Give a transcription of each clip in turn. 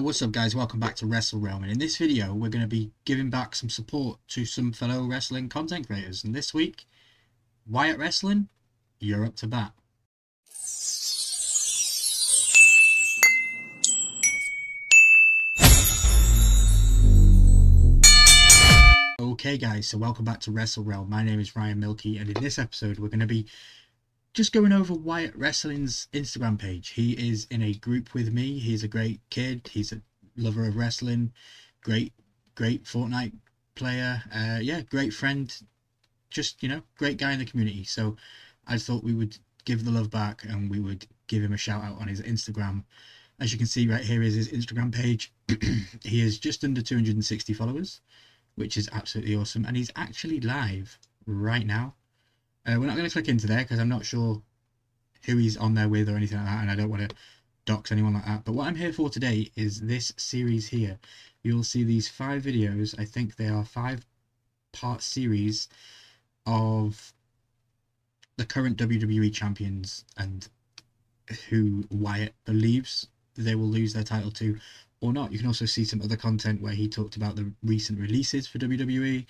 What's up guys, welcome back to Wrestle Realm, and in this video we're going to be giving back some support to some fellow wrestling content creators, and this week, Wyatt Wrestling, you're up to bat. Okay guys, so welcome back to Wrestle Realm. My name is Ryan Milkey, and in this episode we're going to be just going over Wyatt Wrestling's Instagram page. He is in a group with me. He's a great kid. He's a lover of wrestling. Great Fortnite player. Yeah, great friend. Just, great guy in the community. So I thought we would give the love back and we would give him a shout out on his Instagram. As you can see right here is his Instagram page. He is just under 260 followers, which is absolutely awesome. And he's actually live right now. We're not going to click into there because I'm not sure who he's on there with or anything like that, and I don't want to dox anyone like that. But what I'm here for today is this series here. You'll see these 5 videos. I think they are 5-part series of the current WWE champions and who Wyatt believes they will lose their title to or not. You can also see some other content where he talked about the recent releases for WWE.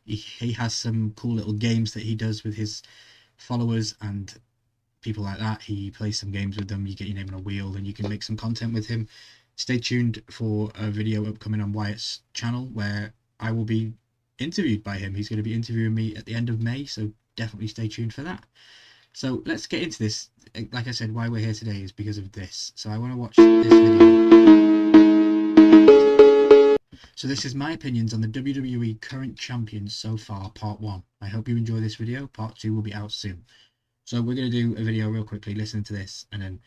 He has some cool little games that he does with his followers and people like that. He plays some games with them. You get your name on a wheel and you can make some content with him. Stay tuned for a video upcoming on Wyatt's channel where I will be interviewed by him. He's going to be interviewing me at the end of May, so definitely stay tuned for that. So let's get into this. Like I said, why we're here today is because of this. So I want to watch this video. So this is my opinions on the WWE current champions so far, part 1. I hope you enjoy this video. Part 2 will be out soon. So we're going to do a video real quickly, listen to this, and then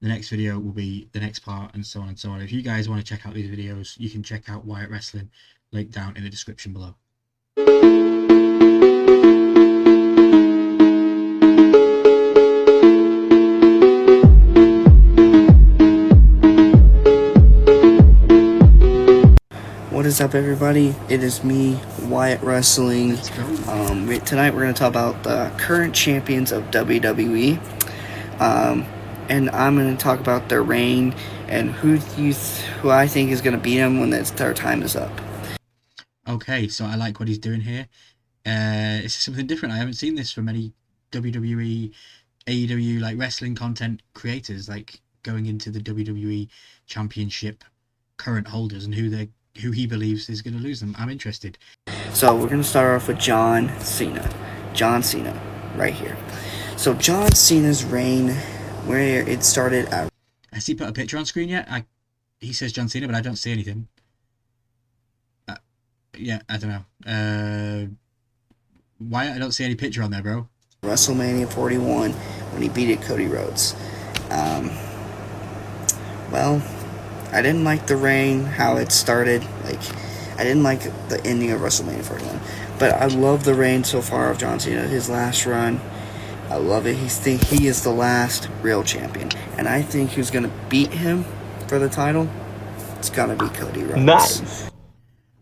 the next video will be the next part, and so on and so on. If you guys want to check out these videos, you can check out Wyatt Wrestling, link down in the description below. What is up, everybody? It is me, Wyatt Wrestling. Tonight we're going to talk about the current champions of WWE, and I'm going to talk about their reign and who I think is going to beat them when their time is up. Okay, so I like what he's doing here. It's something different. I haven't seen this from any WWE, AEW, like wrestling content creators, like going into the WWE Championship current holders and who he believes is going to lose them. I'm interested. So we're going to start off with John Cena. John Cena, right here. So John Cena's reign, where it started at... Has he put a picture on screen yet? He says John Cena, but I don't see anything. Yeah, I don't know. Why I don't see any picture on there, bro? WrestleMania 41, when he beat Cody Rhodes. Well, I didn't like the reign, how it started. I didn't like the ending of WrestleMania 41. But I love the reign so far of John Cena, his last run. I love it. He is the last real champion. And I think who's going to beat him for the title? It's going to be Cody Rhodes. Nice.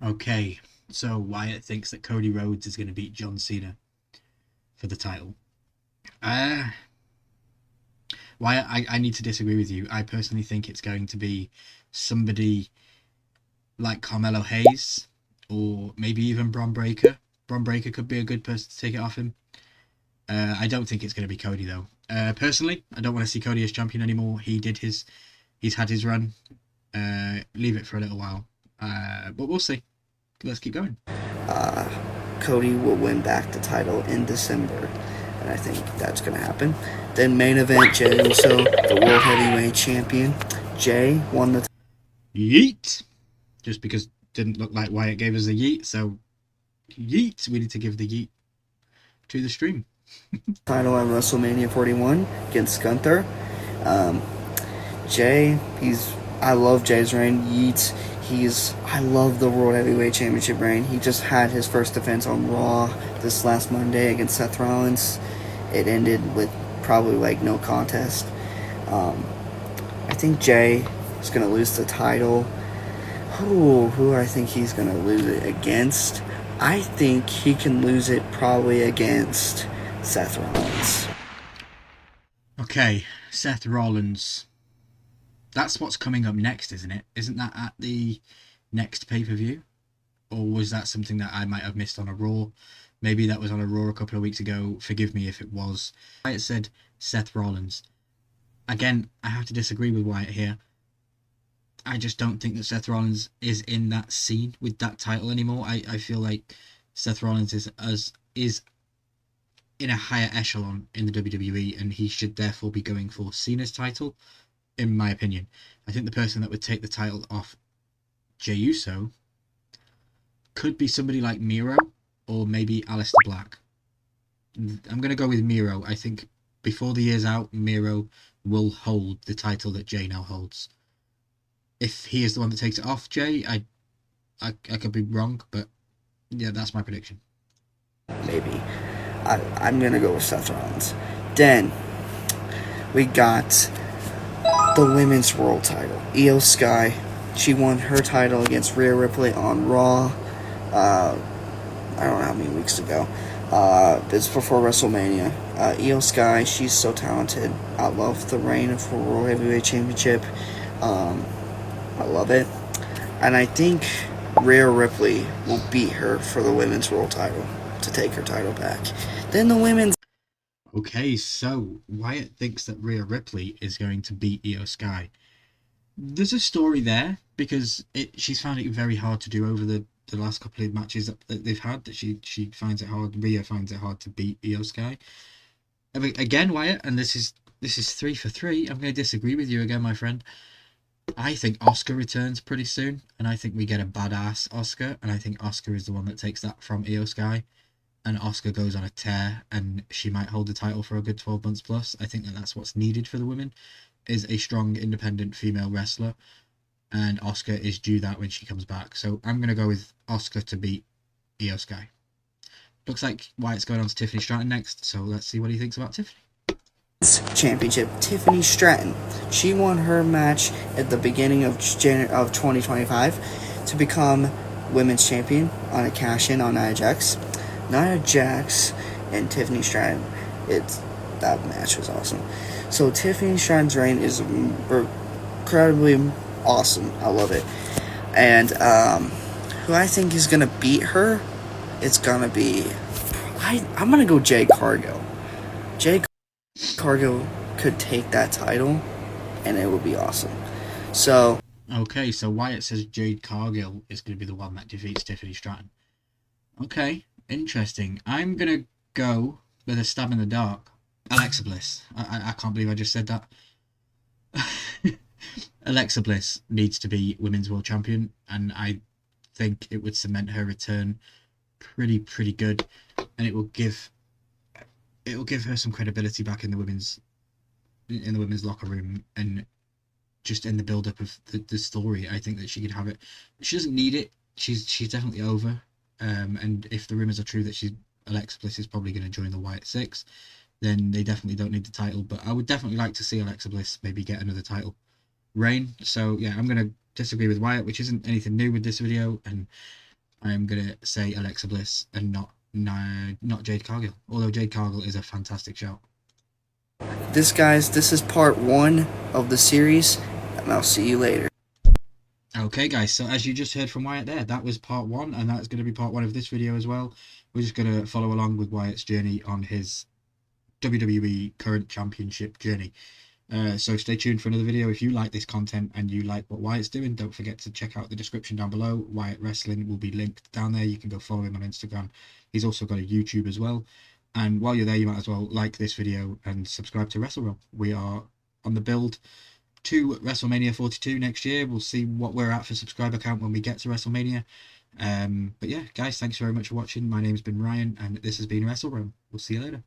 Okay, so Wyatt thinks that Cody Rhodes is going to beat John Cena for the title. Wyatt, I need to disagree with you. I personally think it's going to be somebody like Carmelo Hayes or maybe even Bron Breakker. Bron Breakker could be a good person to take it off him. I don't think it's going to be Cody though. Personally, I don't want to see Cody as champion anymore. He's had his run. Leave it for a little while. But we'll see. Let's keep going. Cody will win back the title in December, and I think that's going to happen. Then main event, Jey Uso, the World Heavyweight Champion. Jey won the Yeet! Just because it didn't look like Wyatt gave us a yeet, so yeet! We need to give the yeet to the stream. title at WrestleMania 41 against Gunther. Jey, I love Jey's reign. Yeet, I love the World Heavyweight Championship reign. He just had his first defense on Raw this last Monday against Seth Rollins. It ended with probably no contest. I think Jey is going to lose the title. Who I think he's going to lose it against? I think he can lose it probably against Seth Rollins. Okay, Seth Rollins. That's what's coming up next, isn't it? Isn't that at the next pay-per-view? Or was that something that I might have missed on a Raw? Maybe that was on a Raw a couple of weeks ago. Forgive me if it was. Wyatt said Seth Rollins. Again, I have to disagree with Wyatt here. I just don't think that Seth Rollins is in that scene with that title anymore. I feel like Seth Rollins is in a higher echelon in the WWE, and he should therefore be going for Cena's title, in my opinion. I think the person that would take the title off Jey Uso could be somebody like Miro or maybe Aleister Black. I'm going to go with Miro. I think before the year's out, Miro will hold the title that Jey now holds. If he is the one that takes it off Jey, I could be wrong, but yeah, that's my prediction. Maybe. I'm going to go with Seth Rollins. Then, we got the Women's World title. Io Sky. She won her title against Rhea Ripley on Raw. I don't know how many weeks ago. It's before WrestleMania. Io Sky, she's so talented. I love the reign of her World Heavyweight Championship. I love it. And I think Rhea Ripley will beat her for the Women's World title to take her title back. Then the Women's... Okay, so Wyatt thinks that Rhea Ripley is going to beat Io Sky. There's a story there, because she's found it very hard to do over the last couple of matches that they've had, that she finds it hard, Rhea finds it hard to beat Io Sky. I mean, again, Wyatt, and this is 3 for 3, I'm going to disagree with you again, my friend. I think Asuka returns pretty soon, and I think we get a badass Asuka, and I think Asuka is the one that takes that from Io Sky, and Asuka goes on a tear, and she might hold the title for a good 12 months plus. I think that that's what's needed for the women, is a strong, independent female wrestler, and Asuka is due that when she comes back. So I'm going to go with Asuka to beat Io Sky. Looks like Wyatt's going on to Tiffany Stratton next, so let's see what he thinks about Tiffany. Championship, Tiffany Stratton. She won her match at the beginning of 2025 to become women's champion on a cash-in on Nia Jax. Nia Jax and Tiffany Stratton. That match was awesome. So Tiffany Stratton's reign is incredibly awesome. I love it. And who I think is gonna beat her, it's gonna be I'm gonna go Jade Cargill. Jade Cargill could take that title, and it would be awesome. So okay, so Wyatt says Jade Cargill is going to be the one that defeats Tiffany Stratton. Okay, interesting. I'm going to go with a stab in the dark. Alexa Bliss. I can't believe I just said that. Alexa Bliss needs to be Women's World Champion, and I think it would cement her return pretty good, and it will give her some credibility back in the women's locker room, and just in the build up of the story. I think that she could have it. She doesn't need it. She's definitely over. And if the rumors are true that Alexa Bliss is probably going to join the Wyatt Six, then they definitely don't need the title. But I would definitely like to see Alexa Bliss maybe get another title reign. So yeah, I'm going to disagree with Wyatt, which isn't anything new with this video, and I'm going to say Alexa Bliss and not Jade Cargill, although Jade Cargill is a fantastic shout. this is part 1 of the series, and I'll see you later. Okay guys, so as you just heard from Wyatt there, that was part 1, and that's going to be part 1 of this video as well. We're just going to follow along with Wyatt's journey on his WWE current championship journey. So stay tuned for another video. If you like this content and you like what Wyatt's doing, don't forget to check out the description down below. Wyatt Wrestling will be linked down there. You can go follow him on Instagram. He's also got a YouTube as well. And while you're there, you might as well like this video and subscribe to WrestleRealm. We are on the build to WrestleMania 42 next year. We'll see what we're at for subscriber count when we get to WrestleMania. But yeah, guys, thanks very much for watching. My name's been Ryan, and this has been WrestleRealm. We'll see you later.